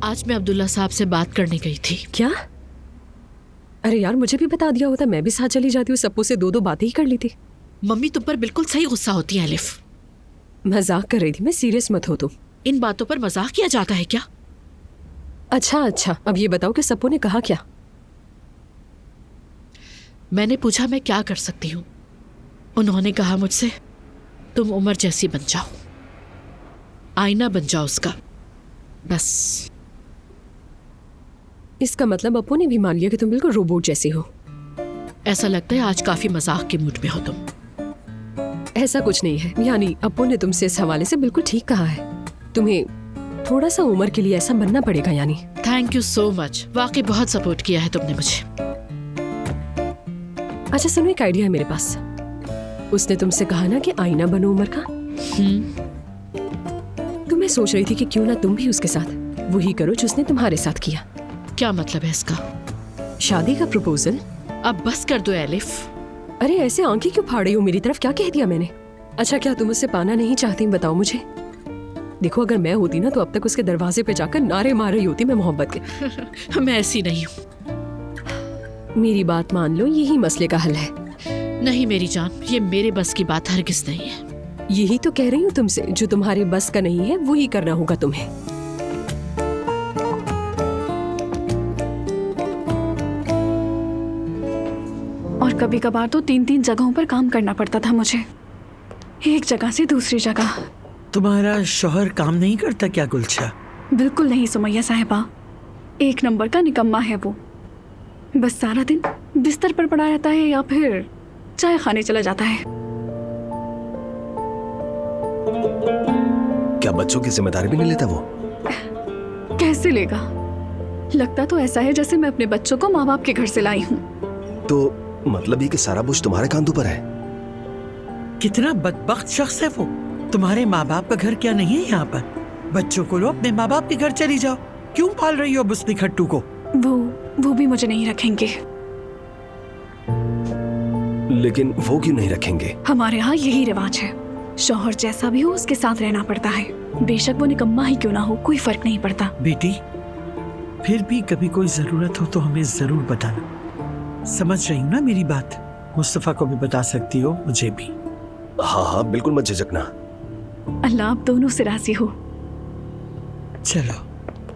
आज मैं अब्दुल्ला साहब से बात करने गई थी। क्या? अरे यार, मुझे भी बता दिया होता, मैं भी साथ चली जाती हूँ। सप्पू से दो बातें ही कर ली थी। मम्मी तुम पर बिल्कुल सही गुस्सा होती है एलिफ। मजाक कर रही थी मैं, सीरियस मत हो तुम। इन बातों पर मजाक किया जाता है क्या? अच्छा, अब ये बताओ कि सप्पू ने कहा क्या? मैंने पूछा मैं क्या कर सकती हूँ। उन्होंने कहा मुझसे तुम उमर जैसी बन जाओ, आईना बन जाओ उसका, बस। इसका मतलब अप्पू ने भी मान लिया कि तुम बिल्कुल रोबोट जैसी हो। ऐसा लगता है आज काफी मजाक के मूड में हो तुम। ऐसा कुछ नहीं है, यानी अप्पू ने तुमसे इस हवाले से बिल्कुल ठीक कहा है। तुम्हें थोड़ा सा उम्र के लिए ऐसा बनना पड़ेगा। यानी थैंक यू सो मच, वाकई बहुत सपोर्ट किया है तुमने मुझे। अच्छा सुनो, एक आइडिया है मेरे पास। उसने तुमसे कहा ना कि आईना बनो उमर का। तो मैं सोच रही थी कि क्यों ना तुम भी उसके साथ वही करो जो उसने तुम्हारे साथ किया। क्या मतलब है इसका? शादी का प्रपोजल। अब बस कर दो एलिफ। अरे ऐसे आंखें क्यों फाड़ रही हो मेरी तरफ? क्या कह दिया मैंने? अच्छा, क्या तुम उससे पाना नहीं चाहती? बताओ मुझे। देखो, अगर मैं होती ना तो अब तक उसके दरवाजे पे जाकर नारे मार रही होती मैं मोहब्बत के। मैं ऐसी नहीं हूँ। मेरी बात मान लो, यही मसले का हल है। नहीं मेरी जान, ये मेरे बस की बात हरगिज नहीं है। यही तो कह रही हूँ तुमसे, जो तुम्हारे बस का नहीं है वही करना होगा तुम्हें। और कभी कभार तो 3-3 जगहों पर काम करना पड़ता था मुझे, एक जगह से दूसरी जगह। तुम्हारा शौहर काम नहीं करता क्या गुलशा? बिल्कुल नहीं सुमैया साहिबा, 1 नंबर का निकम्मा है वो। बस सारा दिन बिस्तर पर पड़ा रहता है या फिर चाय खाने चला जाता है। क्या बच्चों की जिम्मेदारी भी नहीं लेता वो? कैसे लेगा? लगता तो ऐसा है जैसे मैं अपने बच्चों को माँ बाप के घर से लाई हूँ। तो मतलब ये कि सारा बोझ तुम्हारे कांधों पर है? कितना बदबख्त शख्स है वो। तुम्हारे माँ बाप का घर क्या नहीं है यहाँ पर? बच्चों को लो, अपने माँ बाप के घर चली जाओ। क्यों पाल रही हो बुस्ती खट्टू को? वो भी मुझे नहीं रखेंगे। लेकिन वो क्यों नहीं रखेंगे? हमारे यहाँ यही रिवाज है, शौहर जैसा भी हो उसके साथ रहना पड़ता है। बेशक वो निकम्मा ही क्यों ना हो, कोई फर्क नहीं पड़ता। बेटी, फिर भी कभी कोई जरूरत हो तो हमें जरूर बताना। समझ रही हूँ ना मेरी बात? मुस्तफा को भी बता सकती हो, मुझे भी। हाँ, बिल्कुल मत झिझकना। अल्लाह आप दोनों से राजी हो। चलो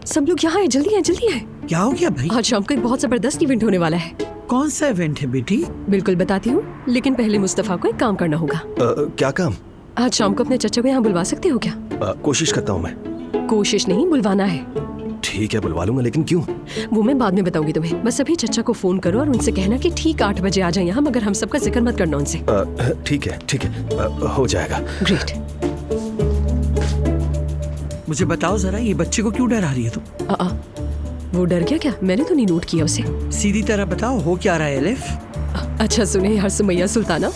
सब लोग यहाँ है, जल्दी है, जल्दी है। क्या हो गया भाई? आज शाम को एक बहुत जबरदस्त इवेंट होने वाला है। कौन सा इवेंट है बेटी? बिल्कुल बताती हूँ, लेकिन पहले मुस्तफा को एक काम करना होगा। क्या काम? आज शाम को अपने चचा को यहाँ बुलवा सकते हो क्या? कोशिश करता हूँ मैं। कोशिश नहीं, बुलवाना है। ठीक है, बुलवा लूंगा, लेकिन क्यों? वो मैं बाद में बताऊंगी तुम्हें। बस अभी चचा को फोन करो और उनसे कहना कि ठीक 8 बजे आ जाए यहाँ, मगर हम सबका जिक्र मत करना उनसे। ठीक है, हो जाएगा। ग्रेट। मुझे बताओ जरा, ये बच्चे को क्यों डरा रही है तुम? वो डर गया क्या? मैंने तो नहीं नोट किया उसे। सीधी तरह बताओ, हो क्या रहा है एलिफ? अच्छा सुने यार सुमैया सुल्ताना,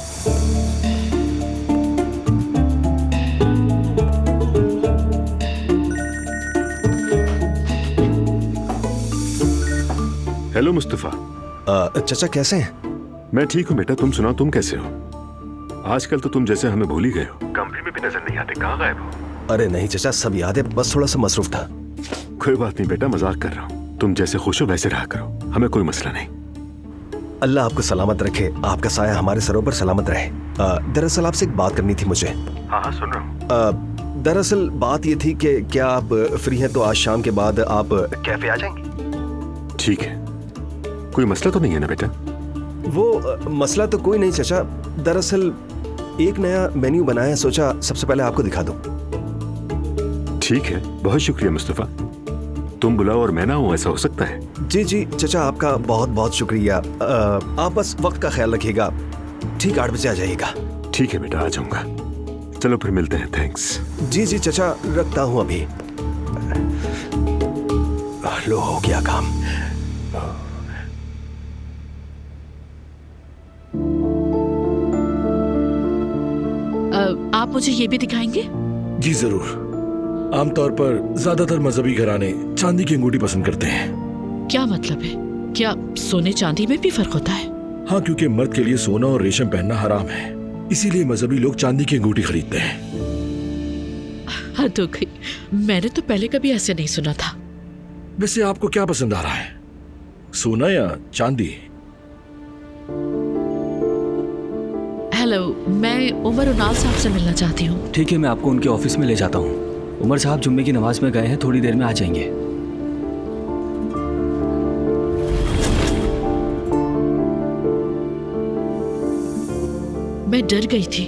हेलो मुस्तफा। चचा कैसे हैं? मैं ठीक हूँ बेटा, तुम सुनाओ, तुम कैसे हो? आजकल तो तुम जैसे हमें भूल ही गए हो। कंपनी में भी नजर नहीं आते, कहाँ गायब हो? अरे नहीं चचा, सब याद है, बस थोड़ा सा मसरूफ था। कोई बात नहीं बेटा, मजाक कर रहा हूँ। तुम जैसे खुश हो वैसे रहा करो, हमें कोई मसला नहीं। अल्लाह आपको सलामत रखे, आपका साया हमारे सरों पर सलामत रहे। दरअसल आपसे एक बात करनी थी मुझे। हाँ सुन रहा हूँ। दरअसल बात ये थी कि क्या आप फ्री हैं तो आज शाम के बाद आप कैफे आ जाएंगे? ठीक है, कोई मसला तो नहीं है ना बेटा? वो मसला तो कोई नहीं चचा, दरअसल एक नया मेन्यू बनाया है, सोचा सबसे पहले आपको दिखा दूं। ठीक है, बहुत शुक्रिया मुस्तफा। तुम बुलाओ और मैं ना हूं, ऐसा हो सकता है? जी चचा, आपका बहुत बहुत शुक्रिया। आप बस वक्त का ख्याल रखिएगा, ठीक 8 बजे आ जाइएगा। ठीक है बेटा, आ जाऊंगा। चलो फिर मिलते हैं, थैंक्स। जी चचा, रखता हूं अभी। लो, हो गया काम। आप मुझे ये भी दिखाएंगे? जी जरूर। आमतौर पर ज्यादातर मजहबी घराने चांदी की अंगूठी पसंद करते हैं। क्या मतलब है? क्या सोने चांदी में भी फर्क होता है? हाँ, क्योंकि मर्द के लिए सोना और रेशम पहनना हराम है, इसीलिए मजहबी लोग चांदी की अंगूठी खरीदते हैं। हद हो गई, मैंने तो पहले कभी ऐसे नहीं सुना था। वैसे आपको क्या पसंद आ रहा है, सोना या चांदी? हेलो, मैं उमर उनाल साहब से मिलना चाहती हूँ। ठीक है, मैं आपको उनके ऑफिस में ले जाता हूँ। उमर साहब जुम्मे की नमाज में गए हैं, थोड़ी देर में आ जाएंगे। मैं डर गई थी,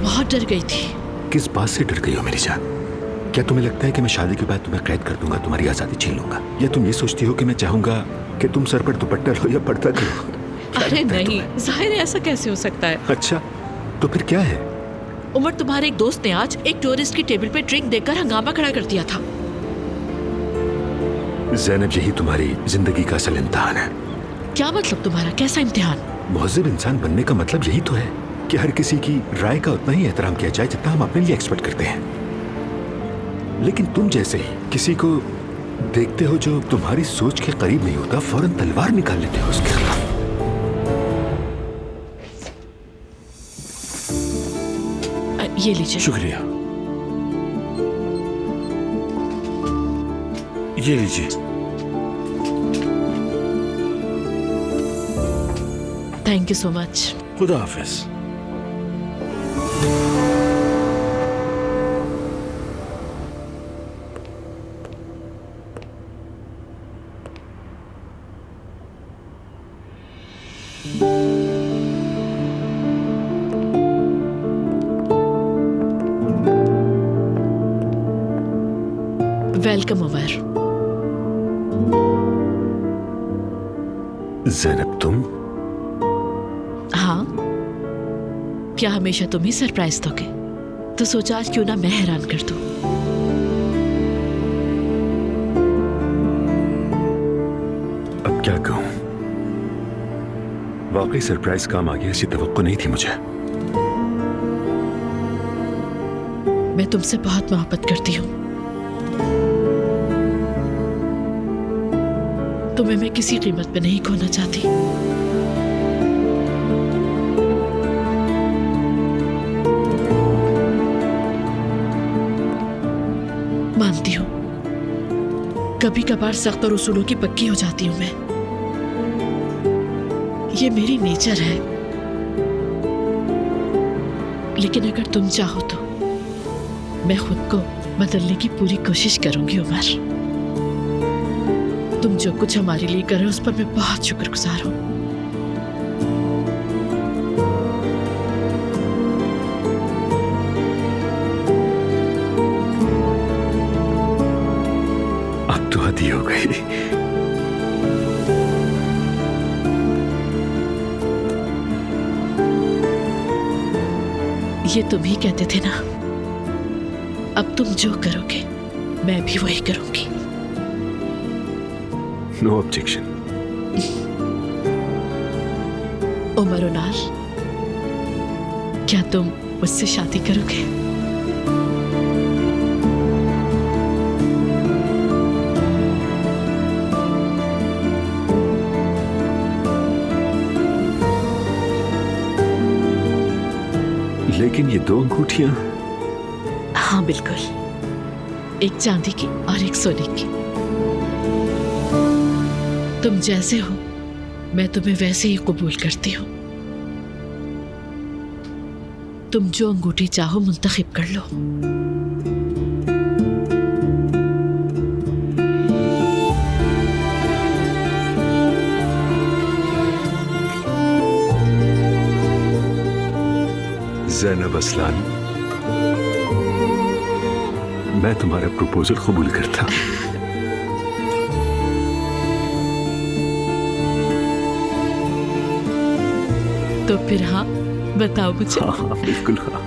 बहुत डर गई थी। किस बात से डर गई हो मेरी जान? क्या तुम्हें लगता है कि मैं शादी के बाद तुम्हें कैद कर दूंगा, तुम्हारी आजादी छीन लूंगा? या तुम ये सोचती हो कि मैं चाहूंगा कि तुम सर पर दुपट्टा लो या पर्दा करो? अरे नहीं, जाहिर है ऐसा कैसे हो सकता है? अच्छा, तो फिर क्या है? उमर, तुम्हारे एक दोस्त ने आज एक टूरिस्ट की टेबल पे ड्रिंक देकर हंगामा खड़ा कर दिया था। ज़ैनब, यही तुम्हारी जिंदगी का असल इम्तिहान है। क्या मतलब तुम्हारा? कैसा इम्तिहान? मुहज़्ज़ब इंसान बनने का मतलब यही तो है कि हर किसी की राय का उतना ही एहतराम किया जाए जितना हम अपने लिए एक्सपेक्ट करते हैं। लेकिन तुम जैसे ही किसी को देखते हो जो तुम्हारी सोच के करीब नहीं होता, फौरन तलवार निकाल लेते हो उसके खिलाफ। ये लीजिए। शुक्रिया। ये लीजिए। Thank you so much. खुदा हाफिज। वेलकम उमर। ज़ैनब, तुम? हाँ, क्या हमेशा तुम ही सरप्राइज दोगे? तो सोचा आज क्यों ना मैं हैरान कर दूं। अब क्या कहूं? वाकई सरप्राइज काम आ गया, ऐसी तवक्को नहीं थी मुझे। मैं तुमसे बहुत मोहब्बत करती हूँ। तुम्हें मैं किसी कीमत पे नहीं खोना चाहती। मानती हूँ कभी कभार सख्त और उसूलों की पक्की हो जाती हूँ मैं, ये मेरी नेचर है। लेकिन अगर तुम चाहो तो मैं खुद को बदलने की पूरी कोशिश करूंगी उमर। तुम जो कुछ हमारे लिए कर रहे हो उस पर मैं बहुत शुक्रगुजार हूं। अब तो हद ही हो गई। ये तुम ही कहते थे ना, अब तुम जो करोगे मैं भी वही करूंगी। No objection. उमर उनाल, क्या तुम मुझसे शादी करोगे? लेकिन ये दो अंगूठियां? हाँ बिल्कुल, एक चांदी की और एक सोने की। तुम जैसे हो मैं तुम्हें वैसे ही कबूल करती हूँ। तुम जो अंगूठी चाहो मुंतखब कर लो। ज़ैनब असलान, मैं तुम्हारा प्रपोजल कबूल करता हूँ। तो फिर हाँ, बताओ मुझे। हाँ, बिल्कुल हाँ।